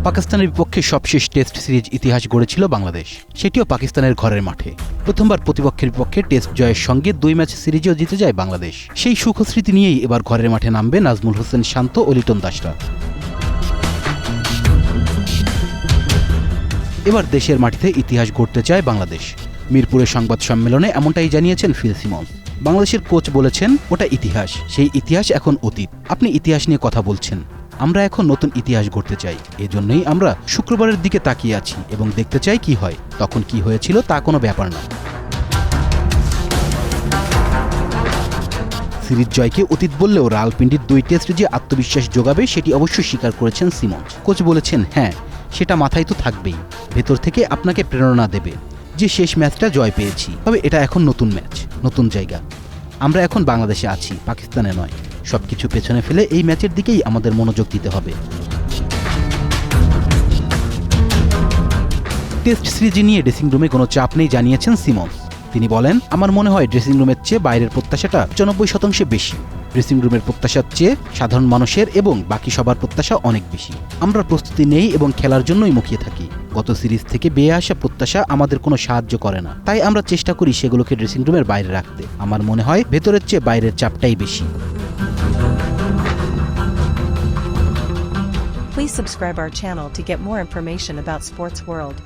পাকিস্তানের বিপক্ষে সবশেষ টেস্ট সিরিজ ইতিহাস গড়েছিল বাংলাদেশ, সেটিও পাকিস্তানের ঘরের মাঠে। প্রথমবার প্রতিপক্ষের বিপক্ষে টেস্ট জয়ের সঙ্গে 2 ম্যাচ সিরিজেও জিতে যায় বাংলাদেশ। সেই সুখস্মৃতি নিয়েই এবার ঘরের মাঠে নামবে নাজমুল হোসেন শান্ত ও লিটন দাসরা। এবার দেশের মাটিতে ইতিহাস গড়তে চায় বাংলাদেশ। মিরপুরের সংবাদ সম্মেলনে এমনটাই জানিয়েছেন ফিল সিমন্স। বাংলাদেশের কোচ বলেছেন, ওটা ইতিহাস, সেই ইতিহাস এখন অতীত। আপনি ইতিহাস নিয়ে কথা বলছেন, আমরা এখন নতুন ইতিহাস গড়তে চাই। এজন্যই আমরা শুক্রবারের দিকে তাকিয়ে আছি এবং দেখতে চাই কি হয়। তখন কি হয়েছিল তা কোনো ব্যাপার না। সিরিজ জয়কে অতীত বললেও রাওয়ালপিন্ডির 2 টেস্ট যে আত্মবিশ্বাস যোগাবে সেটি অবশ্যই স্বীকার করেছেন সিমন্স। কোচ বলেছেন, হ্যাঁ, সেটা মাথায় তো থাকবেই, ভেতর থেকে আপনাকে প্রেরণা দেবে যে শেষ ম্যাচটা জয় পেয়েছি, তবে এটা এখন নতুন ম্যাচ, নতুন জায়গা। আমরা এখন বাংলাদেশে আছি, পাকিস্তানে নয়। সবকিছু পেছনে ফেলে এই ম্যাচের দিকেই আমাদের মনোযোগ দিতে হবে। টেস্ট সিরিজ নিয়ে ড্রেসিং রুমে কোনো চাপ নেই জানিয়েছেন সিমন্স। তিনি বলেন, আমার মনে হয় ড্রেসিং রুমের চেয়ে বাইরের প্রত্যাশাটা 95% বেশি। ড্রেসিং রুমের প্রত্যাশার চেয়ে সাধারণ মানুষের এবং বাকি সবার প্রত্যাশা অনেক বেশি। আমরা প্রস্তুতি নেই এবং খেলার জন্যই মুখিয়ে থাকি। গত সিরিজ থেকে বেয়ে আসা প্রত্যাশা আমাদের কোনো সাহায্য করে না, তাই আমরা চেষ্টা করি সেগুলোকে ড্রেসিং রুমের বাইরে রাখতে। আমার মনে হয় ভেতরের চেয়ে বাইরের চাপটাই বেশি। Please subscribe our channel to get more information about Sports World.